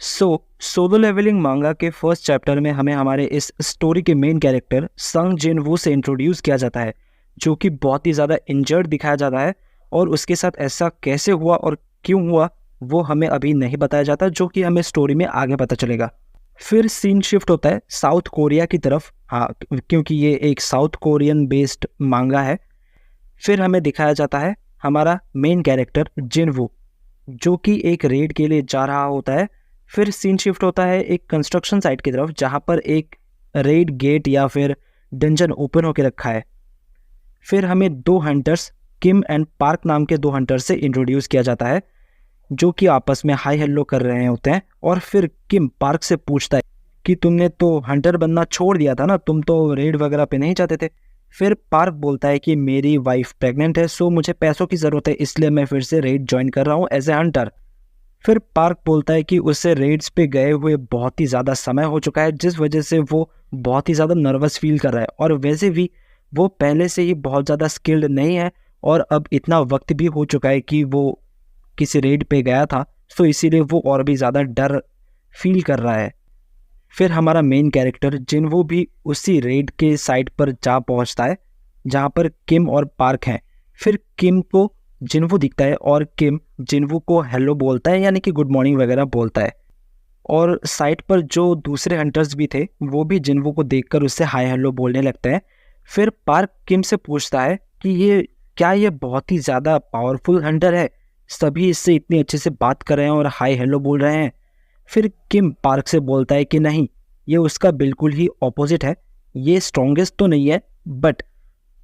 Solo levelling मांगा के first chapter में हमें हमारे इस स्टोरी के मेन कैरेक्टर संग जिन वू से इंट्रोड्यूस किया जाता है, जो कि बहुत ही ज़्यादा इंजर्ड दिखाया जाता है। और उसके साथ ऐसा कैसे हुआ और क्यों हुआ वो हमें अभी नहीं बताया जाता, जो कि हमें स्टोरी में आगे पता चलेगा। फिर सीन शिफ्ट होता है साउथ कोरिया की तरफ, हाँ, क्योंकि ये एक साउथ कोरियन बेस्ड मांगा है। फिर हमें दिखाया जाता है हमारा मेन कैरेक्टर जिन वू, जो कि एक रेड के लिए जा रहा होता है। फिर सीन शिफ्ट होता है एक कंस्ट्रक्शन साइट की तरफ, जहाँ पर एक रेड गेट या फिर डंजन ओपन होकर रखा है। फिर हमें दो हंटर्स, किम एंड पार्क नाम के दो हंटर्स से इंट्रोड्यूस किया जाता है, जो कि आपस में हाई हेलो कर रहे होते हैं। और फिर किम पार्क से पूछता है कि तुमने तो हंटर बनना छोड़ दिया था ना, तुम तो रेड वगैरह पे नहीं जाते थे। फिर पार्क बोलता है कि मेरी वाइफ प्रेग्नेंट है, सो मुझे पैसों की ज़रूरत है, इसलिए मैं फिर से रेड ज्वाइन कर रहा हूँ एज ए हंटर। फिर पार्क बोलता है कि उससे रेड्स पे गए हुए बहुत ही ज़्यादा समय हो चुका है, जिस वजह से वो बहुत ही ज़्यादा नर्वस फील कर रहा है। और वैसे भी वो पहले से ही बहुत ज़्यादा स्किल्ड नहीं है, और अब इतना वक्त भी हो चुका है कि वो किसी रेड पे गया था, तो इसीलिए वो और भी ज़्यादा डर फील कर रहा है। फिर हमारा मेन कैरेक्टर जिनवू भी उसी रेड के साइड पर जा पहुंचता है, जहां पर किम और पार्क हैं। फिर किम को जिनवू दिखता है और किम जिनवू को हेलो बोलता है, यानी कि गुड मॉर्निंग वगैरह बोलता है। और साइड पर जो दूसरे हंटर्स भी थे वो भी जिनवू को देखकर उससे हाय हेलो बोलने लगते हैं। फिर पार्क किम से पूछता है कि ये बहुत ही ज़्यादा पावरफुल हंटर है, सभी इससे इतनी अच्छे से बात कर रहे हैं और हाय हेलो बोल रहे हैं। फिर किम पार्क से बोलता है कि नहीं, ये उसका बिल्कुल ही ऑपोजिट है, ये स्ट्रॉन्गेस्ट तो नहीं है, बट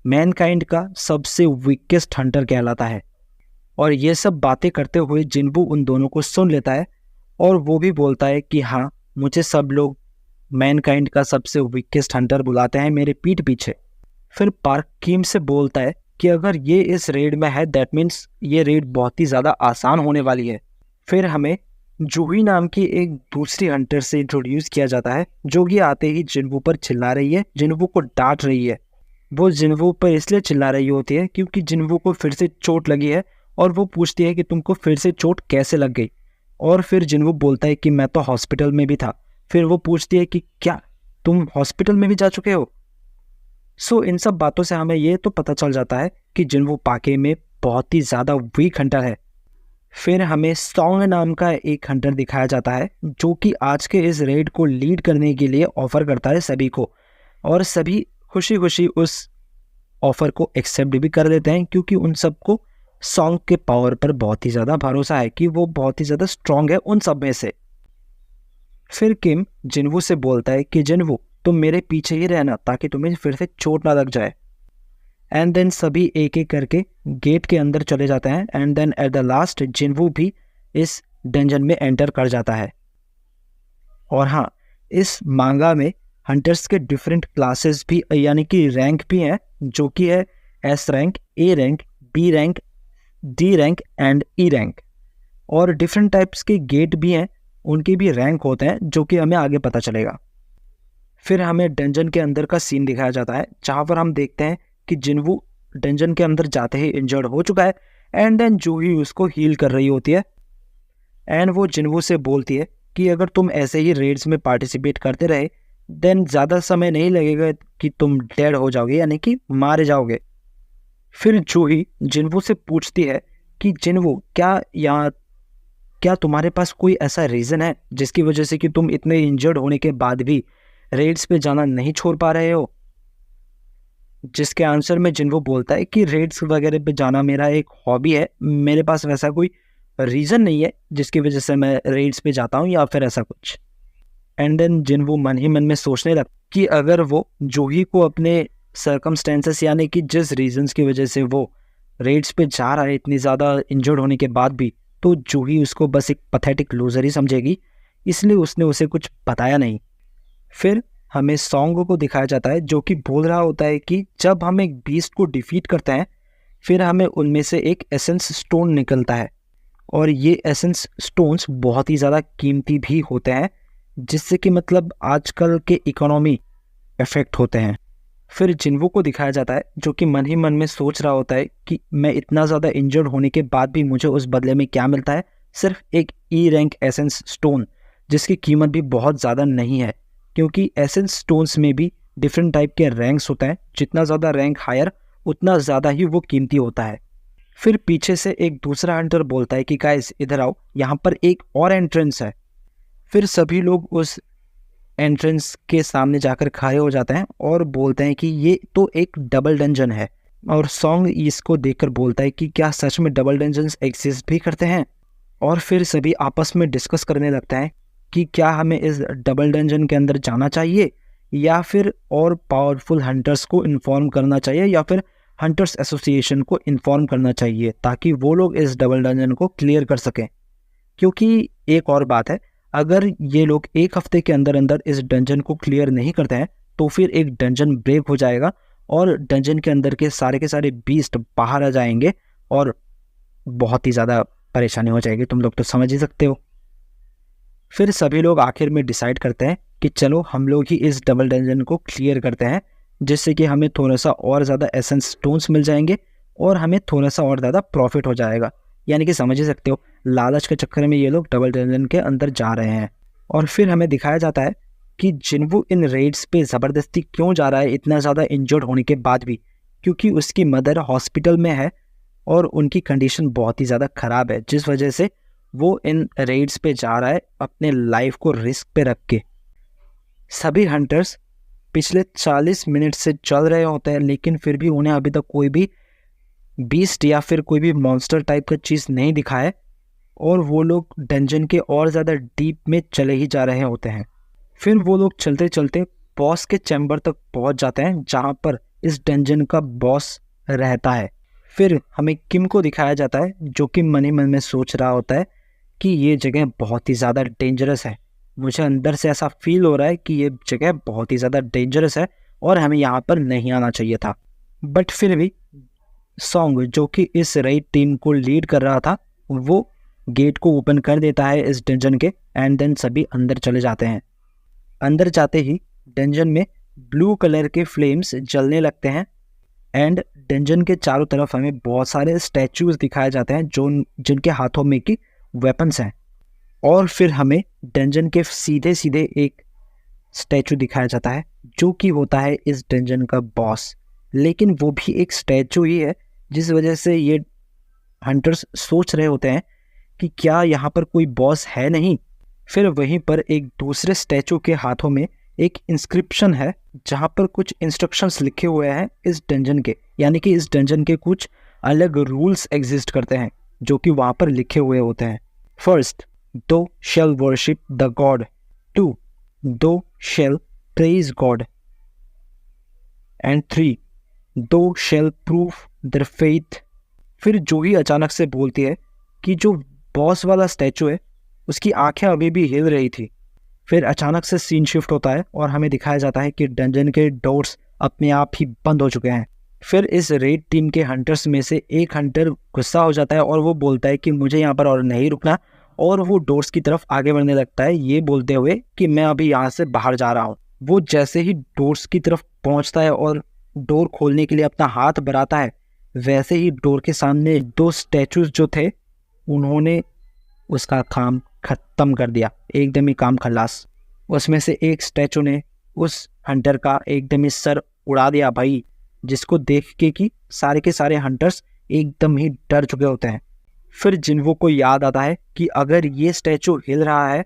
मैनकाइंड का सबसे वीकेस्ट हंटर कहलाता है। और ये सब बातें करते हुए जिनवू उन दोनों को सुन लेता है, और वो भी बोलता है कि हाँ, मुझे सब लोग मैनकाइंड का सबसे वीकेस्ट हंटर बुलाते हैं मेरे पीठ पीछे। फिर पार्क किम से बोलता है कि अगर ये इस रेड में है, दैट मीन्स ये रेड बहुत ही ज़्यादा आसान होने वाली है। फिर हमें जूही नाम की एक दूसरी हंटर से इंट्रोड्यूस किया जाता है, जो कि आते ही जिनवू पर चिल्ला रही है, जिनवू को डांट रही है। वो जिनवू पर इसलिए चिल्ला रही होती है क्योंकि जिनवू को फिर से चोट लगी है, और वो पूछती है कि तुमको फिर से चोट कैसे लग गई। और फिर जिनवू बोलता है कि मैं तो हॉस्पिटल में भी था। फिर वो पूछती है कि क्या तुम हॉस्पिटल में भी जा चुके हो। इन सब बातों से हमें ये तो पता चल जाता है कि जिनवू पाके में बहुत ही ज़्यादा वीक हंटर है। फिर हमें सॉन्ग नाम का एक हंटर दिखाया जाता है, जो कि आज के इस रेड को लीड करने के लिए ऑफर करता है सभी को, और सभी खुशी खुशी उस ऑफर को एक्सेप्ट भी कर देते हैं, क्योंकि उन सबको सॉन्ग के पावर पर बहुत ही ज़्यादा भरोसा है कि वो बहुत ही ज़्यादा स्ट्रांग है उन सब में से। फिर किम जिनवू से बोलता है कि जिनवू, तुम मेरे पीछे ही रहना ताकि तुम्हें फिर से चोट ना लग जाए। एंड देन सभी एक एक करके गेट के अंदर चले जाते हैं, and then at the last Jinwoo भी इस डंजन में एंटर कर जाता है। और हाँ, इस मांगा में हंटर्स के डिफरेंट क्लासेस भी, यानी कि रैंक भी हैं, जो कि है S rank, A rank, B rank, D rank and E rank. और डिफरेंट टाइप्स के गेट भी हैं, उनके भी रैंक होते हैं, जो कि हमें आगे पता चलेगा। फिर हमें डंजन के अंदर का सीन दिखाया जाता है, जहाँ पर हम देखते हैं कि जिनवू डंजन के अंदर जाते ही इंजर्ड हो चुका है, एंड देन जूही उसको हील कर रही होती है। एंड वो जिनवू से बोलती है कि अगर तुम ऐसे ही रेड्स में पार्टिसिपेट करते रहे, देन ज़्यादा समय नहीं लगेगा कि तुम डेड हो जाओगे, यानी कि मारे जाओगे। फिर जूही जिनवू से पूछती है कि जिनवू, क्या तुम्हारे पास कोई ऐसा रीज़न है जिसकी वजह से कि तुम इतने इंजर्ड होने के बाद भी रेड्स पे जाना नहीं छोड़ पा रहे हो। जिसके आंसर में जिनवू बोलता है कि रेड्स वगैरह पे जाना मेरा एक हॉबी है, मेरे पास वैसा कोई रीज़न नहीं है जिसकी वजह से मैं रेड्स पे जाता हूँ या फिर ऐसा कुछ। एंड देन जिनवू मन ही मन में सोचने लगा कि अगर वो जूही को अपने सर्कमस्टेंसेस, यानी कि जिस रीजंस की वजह से वो रेड्स पे जा रहा है इतनी ज़्यादा इंजर्ड होने के बाद भी, तो जूही उसको बस एक पथेटिक लूजर ही समझेगी, इसलिए उसने उसे कुछ बताया नहीं। फिर हमें सॉन्ग को दिखाया जाता है, जो कि बोल रहा होता है कि जब हम एक बीस्ट को डिफीट करते हैं, फिर हमें उनमें से एक एसेंस स्टोन निकलता है, और ये एसेंस स्टोन्स बहुत ही ज़्यादा कीमती भी होते हैं, जिससे कि मतलब आजकल के इकोनॉमी इफेक्ट होते हैं। फिर जिनवू को दिखाया जाता है, जो कि मन ही मन में सोच रहा होता है कि मैं इतना ज़्यादा इंजर्ड होने के बाद भी मुझे उस बदले में क्या मिलता है, सिर्फ एक ई रैंक एसेंस स्टोन, जिसकी कीमत भी बहुत ज़्यादा नहीं है, क्योंकि एसेंस स्टोन्स में भी डिफरेंट टाइप के रैंक्स होते हैं। जितना ज़्यादा रैंक हायर उतना ज़्यादा ही वो कीमती होता है। फिर पीछे से एक दूसरा हंटर बोलता है कि गाइस इधर आओ, यहाँ पर एक और एंट्रेंस है। फिर सभी लोग उस एंट्रेंस के सामने जाकर खड़े हो जाते हैं और बोलते हैं कि ये तो एक डबल डंजन है। और सॉन्ग इसको देखकर बोलता है कि क्या सच में डबल डंजन्स एग्जिस्ट भी करते हैं। और फिर सभी आपस में डिस्कस करने लगते हैं कि क्या हमें इस डबल डंजन के अंदर जाना चाहिए या फिर और पावरफुल हंटर्स को इन्फॉर्म करना चाहिए या फिर हंटर्स एसोसिएशन को इन्फॉर्म करना चाहिए, ताकि वो लोग इस डबल डंजन को क्लियर कर सकें। क्योंकि एक और बात है, अगर ये लोग एक हफ्ते के अंदर अंदर इस डंजन को क्लियर नहीं करते हैं तो फिर एक डंजन ब्रेक हो जाएगा और डंजन के अंदर के सारे बीस्ट बाहर आ जाएंगे और बहुत ही ज़्यादा परेशानी हो जाएगी। तुम लोग तो समझ ही सकते हो। फिर सभी लोग आखिर में डिसाइड करते हैं कि चलो हम लोग ही इस डबल डंजन को क्लियर करते हैं, जिससे कि हमें थोड़ा सा और ज़्यादा एसेंस स्टोन्स मिल जाएंगे और हमें थोड़ा सा और ज़्यादा प्रॉफिट हो जाएगा। यानी कि समझ ही सकते हो, लालच के चक्कर में ये लोग डबल डंजन के अंदर जा रहे हैं। और फिर हमें दिखाया जाता है कि जिन्वू इन रेड्स पे ज़बरदस्ती क्यों जा रहा है इतना ज़्यादा इंजर्ड होने के बाद भी, क्योंकि उसकी मदर हॉस्पिटल में है और उनकी कंडीशन बहुत ही ज़्यादा ख़राब है, जिस वजह से वो इन रेड्स पे जा रहा है अपने लाइफ को रिस्क पे रख के। सभी हंटर्स पिछले 40 मिनट से चल रहे होते हैं, लेकिन फिर भी उन्हें अभी तक कोई भी बीस्ट या फिर कोई भी मॉन्स्टर टाइप का चीज़ नहीं दिखा है और वो लोग डंजन के और ज़्यादा डीप में चले ही जा रहे होते हैं। फिर वो लोग चलते चलते बॉस के चैम्बर तक पहुंच जाते हैं, जहां पर इस डंजन का बॉस रहता है। फिर हमें किम को दिखाया जाता है, जो कि मन ही मन में सोच रहा होता है कि ये जगह बहुत ही ज़्यादा डेंजरस है। मुझे अंदर से ऐसा फील हो रहा है कि ये जगह बहुत ही ज़्यादा डेंजरस है और हमें यहाँ पर नहीं आना चाहिए था। बट फिर भी सॉन्ग, जो कि इस रेड टीम को लीड कर रहा था, वो गेट को ओपन कर देता है इस डंजन के एंड देन सभी अंदर चले जाते हैं। अंदर जाते ही डंजन में ब्लू कलर के फ्लेम्स जलने लगते हैं एंड डंजन के चारों तरफ हमें बहुत सारे स्टैचूज दिखाए जाते हैं जिनके हाथों में की वेपन्स हैं। और फिर हमें डंजन के सीधे सीधे एक स्टैचू दिखाया जाता है, जो कि होता है इस डंजन का बॉस। लेकिन वो भी एक स्टैचू ही है, जिस वजह से ये हंटर्स सोच रहे होते हैं कि क्या यहाँ पर कोई बॉस है नहीं। फिर वहीं पर एक दूसरे स्टैचू के हाथों में एक इंस्क्रिप्शन है, जहाँ पर कुछ इंस्ट्रक्शंस लिखे हुए हैं इस डंजन के, यानी कि इस डंजन के कुछ अलग रूल्स एग्जिस्ट करते हैं जो कि वहाँ पर लिखे हुए होते हैं। फर्स्ट, दो शेल वर्शिप द गॉड। 2, दो शेल प्रेज गॉड। एंड 3, दो शेल प्रूव देयर फेथ। फिर जूही अचानक से बोलती है कि जो बॉस वाला स्टैचू है उसकी आंखें अभी भी हिल रही थी। फिर अचानक से सीन शिफ्ट होता है और हमें दिखाया जाता है कि डंजन के डोर्स अपने आप ही बंद हो चुके हैं। फिर इस रेड टीम के हंटर्स में से एक हंटर गुस्सा हो जाता है और वो बोलता है कि मुझे यहाँ पर और नहीं रुकना, और वो डोर्स की तरफ आगे बढ़ने लगता है, ये बोलते हुए कि मैं अभी यहाँ से बाहर जा रहा हूँ। वो जैसे ही डोर्स की तरफ पहुँचता है और डोर खोलने के लिए अपना हाथ बढ़ाता है, वैसे ही डोर के सामने दो स्टैचूज जो थे उन्होंने उसका काम खत्म कर दिया, एकदम ही काम खलास। उसमें से एक स्टैचू ने उस हंटर का एकदम ही सर उड़ा दिया भाई, जिसको देख के कि सारे के सारे हंटर्स एकदम ही डर चुके होते हैं। फिर जिन्वो को याद आता है कि अगर ये स्टैचू हिल रहा है,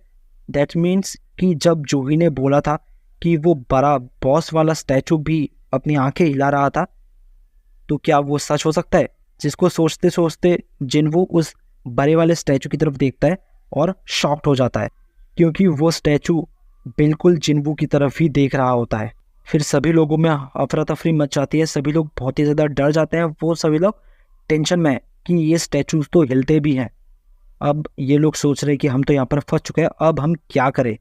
दैट मीन्स कि जब जूही ने बोला था कि वो बड़ा बॉस वाला स्टैचू भी अपनी आंखें हिला रहा था, तो क्या वो सच हो सकता है? जिसको सोचते सोचते जिन्वो उस बड़े वाले स्टैचू की तरफ देखता है और शॉक्ड हो जाता है, क्योंकि वो स्टैचू बिल्कुल जिन्वो की तरफ ही देख रहा होता है। फिर सभी लोगों में अफरा तफरी मच जाती है, सभी लोग बहुत ही ज़्यादा डर जाते हैं। वो सभी लोग टेंशन में है कि ये स्टैचूज तो हिलते भी हैं। अब ये लोग सोच रहे हैं कि हम तो यहाँ पर फंस चुके हैं, अब हम क्या करें।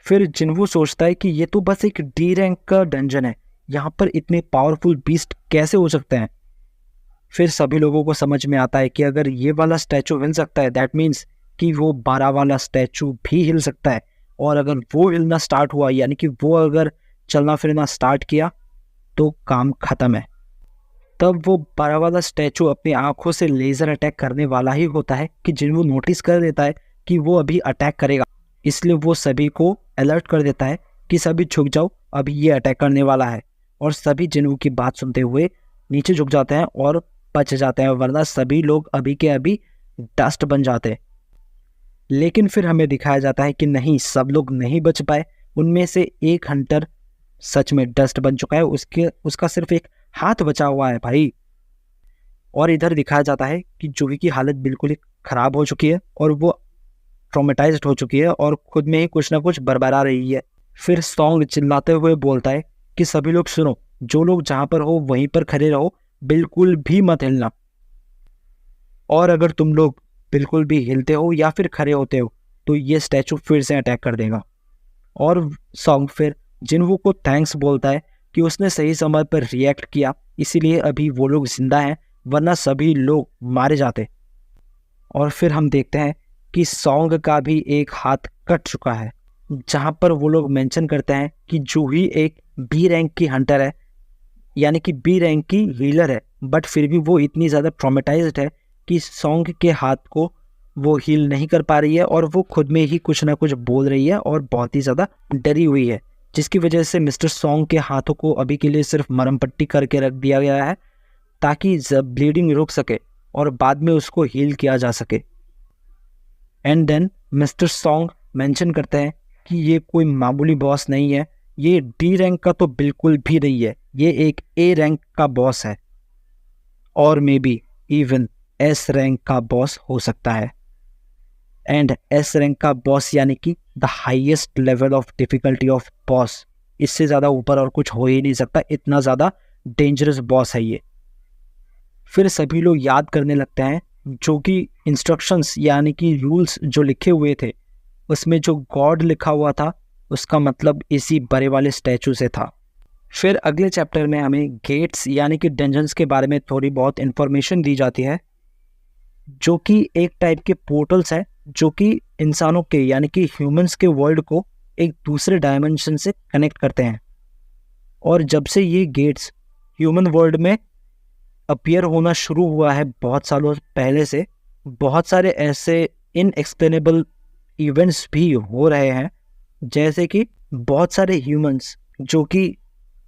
फिर जिन्वो सोचता है कि ये तो बस एक डी रैंक का डंजन है, यहाँ पर इतने पावरफुल बीस्ट कैसे हो सकते हैं। फिर सभी लोगों को समझ में आता है कि अगर ये वाला स्टैचू हिल सकता है, दैट मीन्स कि वो 12 वाला स्टैचू भी हिल सकता है, और अगर वो हिलना स्टार्ट हुआ, यानी कि वो अगर चलना फिरना स्टार्ट किया, तो काम खत्म है। तब वो 12 वाला स्टैचू अपनी आंखों से लेज़र अटैक करने वाला ही होता है कि जिन्वो नोटिस कर लेता है कि वो अभी अटैक करेगा। इसलिए वो सभी को अलर्ट कर देता है कि सभी झुक जाओ, अभी ये अटैक करने वाला है। और सभी जिन्वू की बात सुनते हुए नीचे झुक जाते हैं और बच जाते हैं, वरना सभी लोग अभी के अभी डस्ट बन जाते। लेकिन फिर हमें दिखाया जाता है कि नहीं, सब लोग नहीं बच पाए। उनमें से एक हंटर सच में डस्ट बन चुका है, उसका सिर्फ एक हाथ बचा हुआ है भाई। और इधर दिखाया जाता है कि जूही की हालत बिल्कुल ही खराब हो चुकी है और वो ट्रॉमेटाइज्ड हो चुकी है और खुद में ही कुछ ना कुछ बरबरा रही है। फिर सॉन्ग चिल्लाते हुए बोलता है कि सभी लोग सुनो, जो लोग जहाँ पर हो वहीं पर खड़े रहो, बिल्कुल भी मत हिलना। और अगर तुम लोग बिल्कुल भी हिलते हो या फिर खड़े होते हो तो ये स्टैचू फिर से अटैक कर देगा। और सॉन्ग फिर जिन्वू को थैंक्स बोलता है कि उसने सही समय पर रिएक्ट किया, इसीलिए अभी वो लोग जिंदा हैं, वरना सभी लोग मारे जाते। और फिर हम देखते हैं कि सॉन्ग का भी एक हाथ कट चुका है, जहाँ पर वो लोग मेंशन करते हैं कि जूही एक बी रैंक की हंटर है, यानी कि बी रैंक की हीलर है, बट फिर भी वो इतनी ज़्यादा ट्रॉमेटाइज्ड है कि सॉन्ग के हाथ को वो हील नहीं कर पा रही है और वो खुद में ही कुछ ना कुछ बोल रही है और बहुत ही ज़्यादा डरी हुई है, जिसकी वजह से मिस्टर सॉन्ग के हाथों को अभी के लिए सिर्फ मरहम पट्टी करके रख दिया गया है ताकि ब्लीडिंग रुक सके और बाद में उसको हील किया जा सके। And then mister Song mention करते हैं कि ये कोई मामूली बॉस नहीं है, ये डी रैंक का तो बिल्कुल भी नहीं है, ये एक ए रैंक का बॉस है और may be even S rank का बॉस हो सकता है। एंड एस रैंक का बॉस यानी कि the highest level of difficulty of boss, इससे ज़्यादा ऊपर और कुछ हो ही नहीं सकता, इतना ज़्यादा डेंजरस बॉस है ये। फिर सभी लोग याद करने लगते हैं जो कि इंस्ट्रक्शंस यानी कि रूल्स जो लिखे हुए थे, उसमें जो गॉड लिखा हुआ था उसका मतलब इसी बड़े वाले स्टैचू से था। फिर अगले चैप्टर में हमें गेट्स यानी कि डंजन्स के बारे में थोड़ी बहुत इन्फॉर्मेशन दी जाती है, जो कि एक टाइप के पोर्टल्स हैं जो कि इंसानों के यानी कि ह्यूमंस के वर्ल्ड को एक दूसरे डायमेंशन से कनेक्ट करते हैं। और जब से ये गेट्स ह्यूमन वर्ल्ड में अपीयर होना शुरू हुआ है बहुत सालों पहले से, बहुत सारे ऐसे इनएक्सप्लेनेबल इवेंट्स भी हो रहे हैं, जैसे कि बहुत सारे ह्यूमंस जो कि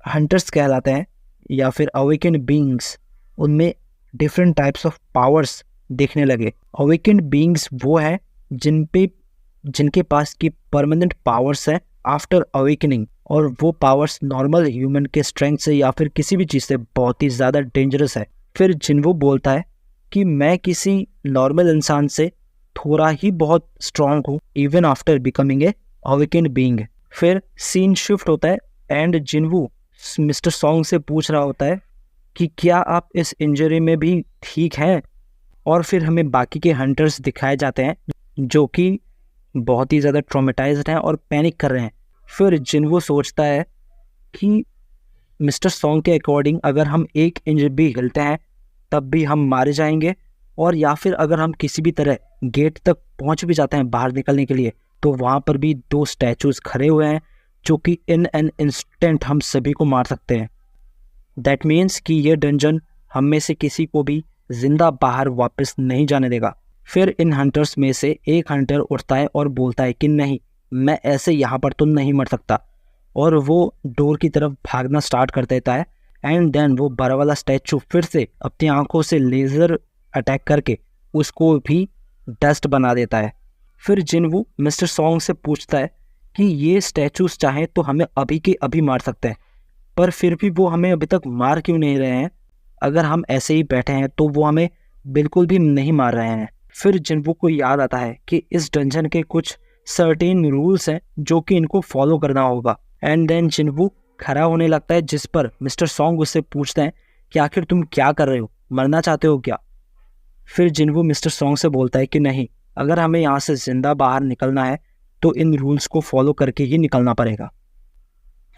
हंटर्स कहलाते हैं या फिर अवेकेंड बीइंग्स, उनमें डिफरेंट टाइप्स ऑफ पावर्स देखने लगे। अवेकेंड बीइंग्स वो हैं जिनके पास की परमानेंट पावर्स है आफ्टर अवेकनिंग, और वो पावर्स नॉर्मल ह्यूमन के स्ट्रेंथ से या फिर किसी भी चीज़ से बहुत ही ज़्यादा डेंजरस है। फिर जिन्वू बोलता है कि मैं किसी नॉर्मल इंसान से थोड़ा ही बहुत स्ट्रांग हूँ even after becoming a awakened being. फिर सीन शिफ्ट होता है एंड जिन्वू मिस्टर सॉन्ग से पूछ रहा होता है कि क्या आप इस इंजरी में भी ठीक हैं। और फिर हमें बाकी के हंटर्स दिखाए जाते हैं जो कि बहुत ही ज़्यादा ट्रॉमेटाइज्ड हैं और पैनिक कर रहे हैं। फिर जिन्वू सोचता है कि मिस्टर सॉन्ग के अकॉर्डिंग अगर हम 1 इंच भी हिलते हैं तब भी हम मारे जाएंगे, और या फिर अगर हम किसी भी तरह गेट तक पहुंच भी जाते हैं बाहर निकलने के लिए तो वहाँ पर भी 2 स्टैचूज खड़े हुए हैं जो कि इन एन इंस्टेंट हम सभी को मार सकते हैं। दैट मीन्स कि ये डंजन हम में से किसी को भी जिंदा बाहर वापस नहीं जाने देगा। फिर इन हंटर्स में से एक हंटर उठता है और बोलता है कि नहीं, मैं ऐसे यहाँ पर तो नहीं मर सकता, और वो डोर की तरफ भागना स्टार्ट कर देता है। एंड देन वो बड़ा वाला स्टैचू फिर से अपनी आंखों से लेज़र अटैक करके उसको भी डस्ट बना देता है। फिर जिन्वू मिस्टर सॉन्ग से पूछता है कि ये स्टैचूज चाहें तो हमें अभी के अभी मार सकते हैं, पर फिर भी वो हमें अभी तक मार क्यों नहीं रहे हैं? अगर हम ऐसे ही बैठे हैं तो वो हमें बिल्कुल भी नहीं मार रहे हैं। फिर जिन्वू को याद आता है कि इस डंजन के कुछ सर्टेन रूल्स हैं जो कि इनको फॉलो करना होगा। एंड देन जिन्वू खड़ा होने लगता है, जिस पर मिस्टर सॉन्ग उससे पूछते हैं कि आखिर तुम क्या कर रहे हो, मरना चाहते हो क्या? फिर जिन्वू मिस्टर सॉन्ग से बोलता है कि नहीं, अगर हमें यहाँ से जिंदा बाहर निकलना है तो इन रूल्स को फॉलो करके ही निकलना पड़ेगा।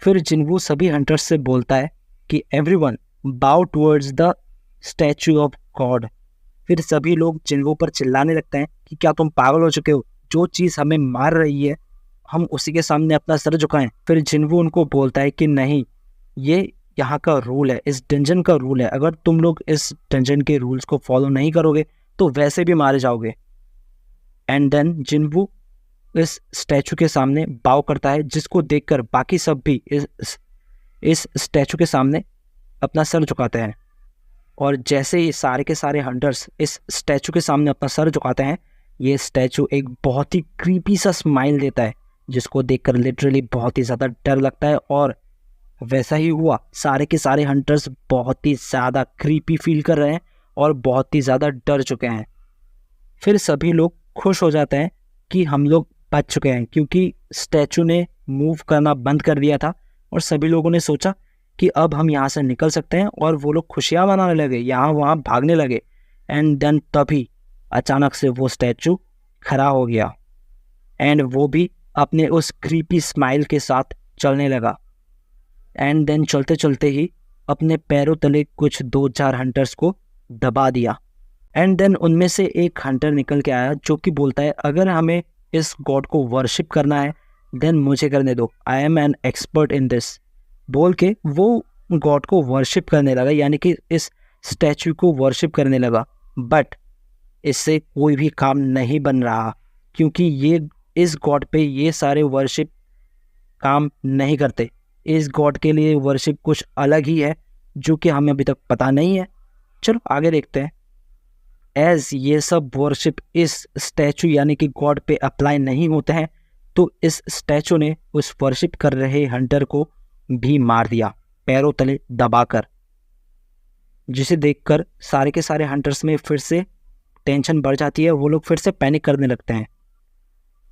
फिर जिन्वू सभी हंटर्स से बोलता है कि एवरीवन बाउ towards the statue of God. फिर सभी लोग जिन्वू पर चिल्लाने लगते हैं कि क्या तुम पागल हो चुके हो, जो चीज़ हमें मार रही है हम उसी के सामने अपना सर झुकाएं। फिर जिन्वू उनको बोलता है कि नहीं, ये यहाँ का रूल है, इस डंजन का रूल है, अगर तुम लोग इस डंजन के रूल्स को फॉलो नहीं करोगे तो वैसे भी मारे जाओगे। एंड देन जिन्वू इस स्टैचू के सामने बाव करता है, जिसको देखकर बाकी सब भी इस स्टैचू के सामने अपना सर झुकाते हैं। और जैसे ही सारे के सारे हंटर्स इस स्टैचू के सामने अपना सर झुकाते हैं, ये स्टैचू एक बहुत ही क्रीपी सा स्माइल देता है, जिसको देखकर लिटरली बहुत ही ज़्यादा डर लगता है। और वैसा ही हुआ, सारे के सारे हंटर्स बहुत ही ज़्यादा क्रीपी फील कर रहे हैं और बहुत ही ज़्यादा डर चुके हैं। फिर सभी लोग खुश हो जाते हैं कि हम लोग बच चुके हैं, क्योंकि स्टैचू ने मूव करना बंद कर दिया था और सभी लोगों ने सोचा कि अब हम यहाँ से निकल सकते हैं। और वो लोग खुशियाँ मनाने लगे, यहाँ वहाँ भागने लगे। एंड देन तभी अचानक से वो स्टैचू खड़ा हो गया एंड वो भी अपने उस क्रीपी स्माइल के साथ चलने लगा। एंड देन चलते चलते ही अपने पैरों तले कुछ 2-4 हंटर्स को दबा दिया। एंड देन उनमें से एक हंटर निकल के आया, जो कि बोलता है अगर हमें इस गॉड को वर्शिप करना है देन मुझे करने दो, I am an expert in this. बोल के वो गॉड को वर्शिप करने लगा, यानी कि इस स्टैचू को वर्शिप करने लगा। बट इससे कोई भी काम नहीं बन रहा, क्योंकि ये इस गॉड पे ये सारे वर्शिप काम नहीं करते। इस गॉड के लिए वर्शिप कुछ अलग ही है, जो कि हमें अभी तक पता नहीं है। चलो आगे देखते हैं। एज ये सब वर्शिप इस स्टैचू यानी कि गॉड पे अप्लाई नहीं होते हैं, तो इस स्टैचू ने उस वर्शिप कर रहे हंटर को भी मार दिया पैरों तले दबाकर, जिसे देखकर सारे के सारे हंटर्स में फिर से टेंशन बढ़ जाती है। वो लोग फिर से पैनिक करने लगते हैं।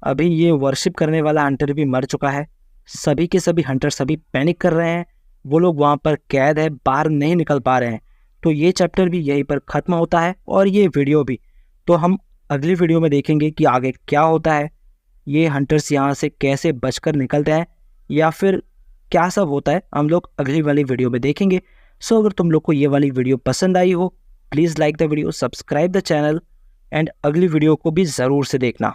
अभी ये वर्शिप करने वाला हंटर भी मर चुका है। सभी के सभी हंटर सभी पैनिक कर रहे हैं। वो लोग वहाँ पर कैद है, बाहर नहीं निकल पा रहे हैं। तो ये चैप्टर भी यहीं पर ख़त्म होता है और ये वीडियो भी। तो हम अगली वीडियो में देखेंगे कि आगे क्या होता है, ये हंटर्स यहाँ से कैसे बचकर निकलते हैं या फिर क्या सब होता है, हम लोग अगली वाली वीडियो में देखेंगे। सो अगर तुम लोग को ये वाली वीडियो पसंद आई हो, please like the video, subscribe the channel and अगली वीडियो को भी ज़रूर से देखना।